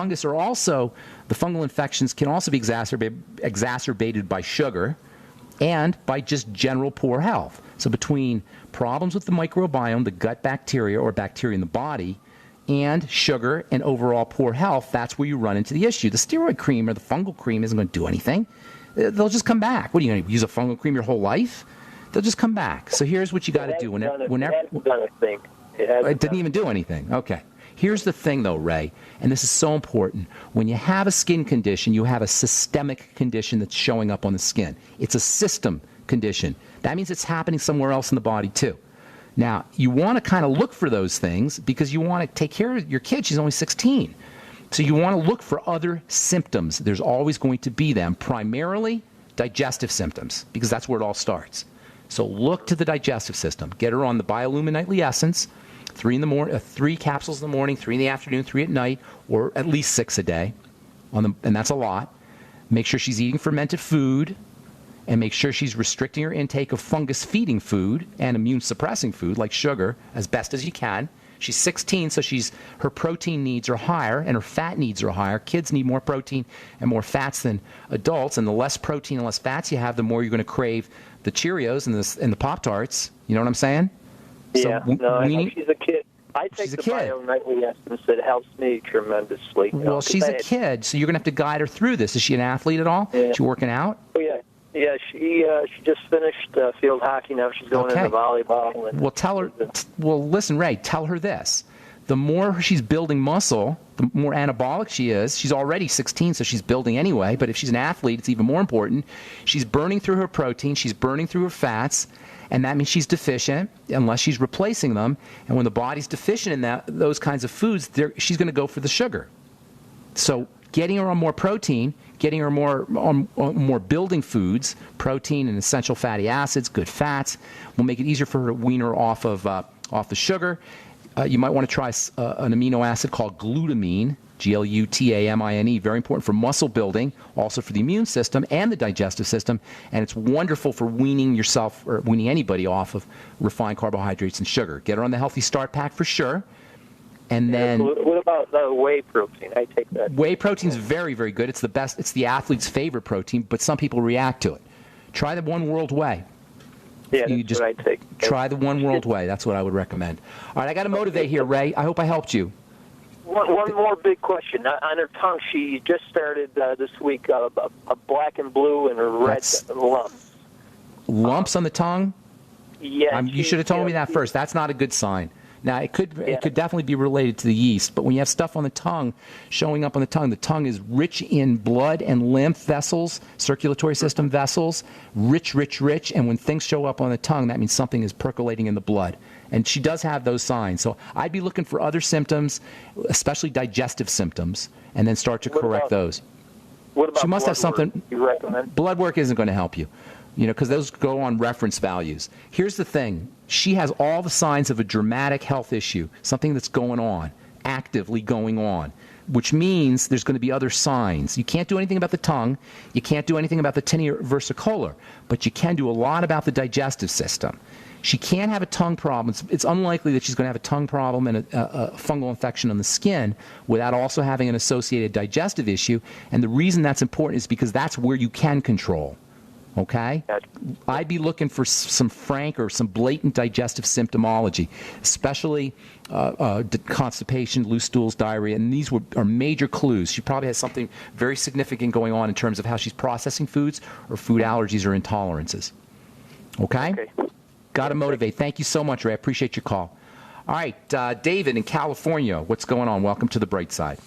Fungus are also, the fungal infections can also be exacerbated by sugar and by just general poor health. So between problems with the microbiome, the gut bacteria or bacteria in the body, and sugar and overall poor health, that's where you run into the issue. The steroid cream or the fungal cream isn't going to do anything. They'll just come back. What are you going to use a fungal cream your whole life? They'll just come back. So here's what you got to do. It didn't even do anything. Okay. Here's the thing, though, Ray, and this is so important. When you have a skin condition, you have a systemic condition that's showing up on the skin. It's a system condition. That means it's happening somewhere else in the body, too. Now, you want to kind of look for those things because you want to take care of your kid. She's only 16. So you want to look for other symptoms. There's always going to be them, primarily digestive symptoms, because that's where it all starts. So look to the digestive system. Get her on the Biolumin Nightly Essence, 3 capsules in the morning, 3 in the afternoon, 3 at night, or at least 6 a day, and that's a lot. Make sure she's eating fermented food, and make sure she's restricting her intake of fungus-feeding food and immune-suppressing food like sugar as best as you can. She's 16, so her protein needs are higher and her fat needs are higher. Kids need more protein and more fats than adults, and the less protein and less fats you have, the more you're going to crave the Cheerios and the Pop-Tarts. You know what I'm saying? Yeah, I know she's a kid. I take the Bio Nightly Essence. It helps me tremendously. Well, she's a kid, so you're going to have to guide her through this. Is she an athlete at all? Yeah. Is she working out? Oh, yeah. Yeah, she just finished field hockey. Now she's going into volleyball. And listen, Ray, tell her this. The more she's building muscle, the more anabolic she is. She's already 16, so she's building anyway. But if she's an athlete, it's even more important. She's burning through her protein. She's burning through her fats. And that means she's deficient unless she's replacing them. And when the body's deficient in those kinds of foods, she's going to go for the sugar. So getting her on more protein, getting her on more building foods, protein and essential fatty acids, good fats, will make it easier for her to wean her off the sugar. You might want to try an amino acid called glutamine, Glutamine, very important for muscle building, also for the immune system and the digestive system, and it's wonderful for weaning yourself or weaning anybody off of refined carbohydrates and sugar. Get her on the Healthy Start Pack for sure. And then, what about the whey protein? I take that. Whey protein is very, very good. It's the best. It's the athlete's favorite protein, but some people react to it. Try the One World Whey. Yeah, that's what I take. Try the One World Whey. That's what I would recommend. All right, I got to motivate here, Ray. I hope I helped you. One more big question. On her tongue, she just started this week a black and blue and a red lumps. Lumps on the tongue? Yeah. You should have told me that first. That's not a good sign. Now, it could definitely be related to the yeast, but when you have stuff on the tongue, showing up on the tongue is rich in blood and lymph vessels, circulatory system vessels, rich, and when things show up on the tongue, that means something is percolating in the blood. And she does have those signs. So I'd be looking for other symptoms, especially digestive symptoms, and then start to correct those. What about she must have something. Work you recommend? Blood work isn't going to help you. Because those go on reference values. Here's the thing. She has all the signs of a dramatic health issue, something that's going on, actively going on, which means there's going to be other signs. You can't do anything about the tongue. You can't do anything about the tinea versicolor, but you can do a lot about the digestive system. She can't have a tongue problem. It's unlikely that she's going to have a tongue problem and a fungal infection on the skin without also having an associated digestive issue. And the reason that's important is because that's where you can control. Okay? I'd be looking for some frank or some blatant digestive symptomology, especially constipation, loose stools, diarrhea, and these are major clues. She probably has something very significant going on in terms of how she's processing foods or food allergies or intolerances. Okay? Got to motivate. Thank you so much, Ray. I appreciate your call. All right, David in California, what's going on? Welcome to the bright side.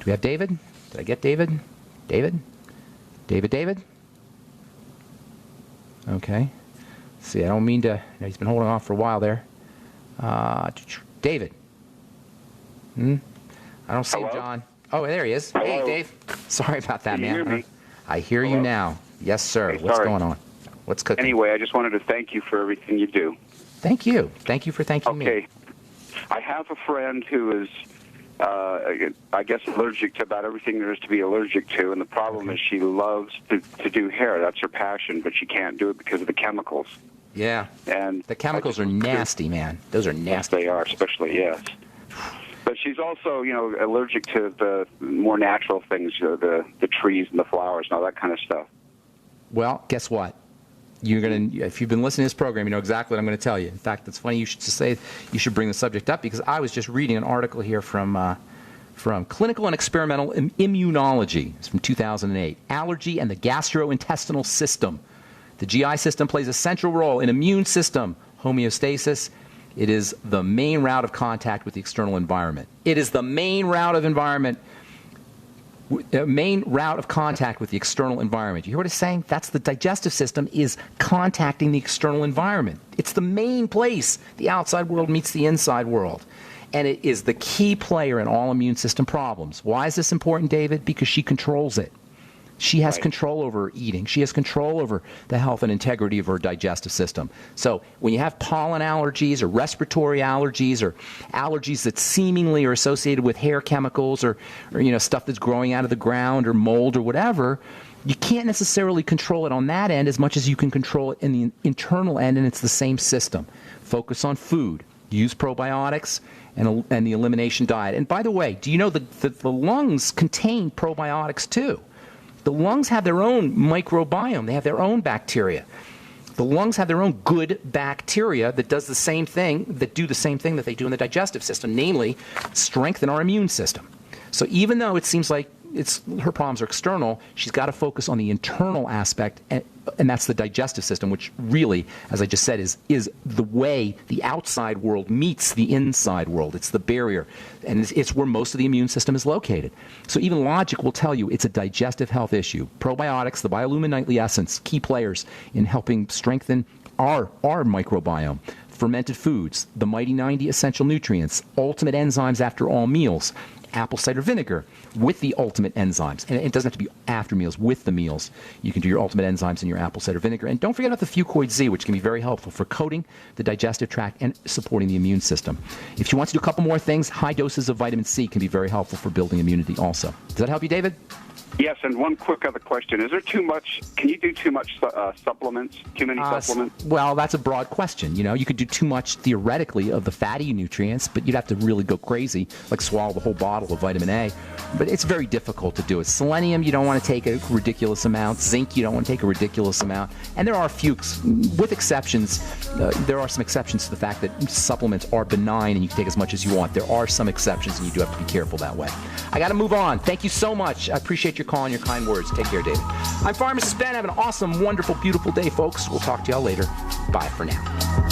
Do we have David? Did I get David? David? Okay. Let's see, I don't mean to... He's been holding off for a while there. David. I don't see him, John. Oh, there he is. Hello. Hey, Dave. Sorry about that, man. Can you hear me? I hear you now. Yes, sir. Hey, what's going on? What's cooking? Anyway, I just wanted to thank you for everything you do. Thank you. Thank you for thanking me. Okay. I have a friend who is... I guess allergic to about everything there is to be allergic to, and the problem is she loves to do hair. That's her passion, but she can't do it because of the chemicals. Yeah. And the chemicals are nasty, man. Those are nasty. They are, especially, yes. But she's also, allergic to the more natural things, the trees and the flowers and all that kind of stuff. Well, guess what? If you've been listening to this program, you know exactly what I'm going to tell you. In fact, it's funny you should bring the subject up, because I was just reading an article here from Clinical and Experimental Immunology. It's from 2008. Allergy and the gastrointestinal system. The GI system plays a central role in immune system homeostasis. It is the main route of contact with the external environment. It is the main route of contact with the external environment. You hear what it's saying? That's the digestive system is contacting the external environment. It's the main place the outside world meets the inside world. And it is the key player in all immune system problems. Why is this important, David? Because she controls it. She has control over her eating. She has control over the health and integrity of her digestive system. So when you have pollen allergies or respiratory allergies or allergies that seemingly are associated with hair chemicals or stuff that's growing out of the ground or mold or whatever, you can't necessarily control it on that end as much as you can control it in the internal end, and it's the same system. Focus on food. Use probiotics and the elimination diet. And by the way, do you know that the lungs contain probiotics too? The lungs have their own microbiome. They have their own bacteria. The lungs have their own good bacteria that do the same thing that they do in the digestive system, namely strengthen our immune system. So even though it seems like her problems are external, she's got to focus on the internal aspect, and that's the digestive system, which really, as I just said, is the way the outside world meets the inside world. It's the barrier, and it's where most of the immune system is located. So even logic will tell you it's a digestive health issue. Probiotics, the Biolumin Nightly Essence, key players in helping strengthen our microbiome. Fermented foods, the Mighty 90 essential nutrients, ultimate enzymes after all meals, apple cider vinegar with the ultimate enzymes. And it doesn't have to be after meals, with the meals. You can do your ultimate enzymes in your apple cider vinegar. And don't forget about the Fucoid Z, which can be very helpful for coating the digestive tract and supporting the immune system. If you want to do a couple more things, high doses of vitamin C can be very helpful for building immunity also. Does that help you, David? Yes, and one quick other question. Is there too much, can you do too much supplements, too many supplements? Well, that's a broad question. You could do too much theoretically of the fatty nutrients, but you'd have to really go crazy, like swallow the whole bottle of vitamin A. But it's very difficult to do it. Selenium, you don't want to take a ridiculous amount. Zinc, you don't want to take a ridiculous amount. And there are a few, with exceptions, there are some exceptions to the fact that supplements are benign and you can take as much as you want. There are some exceptions, and you do have to be careful that way. I got to move on. Thank you so much. I appreciate your call and your kind words. Take care, David. I'm Pharmacist Ben. Have an awesome, wonderful, beautiful day, folks. We'll talk to y'all later. Bye for now.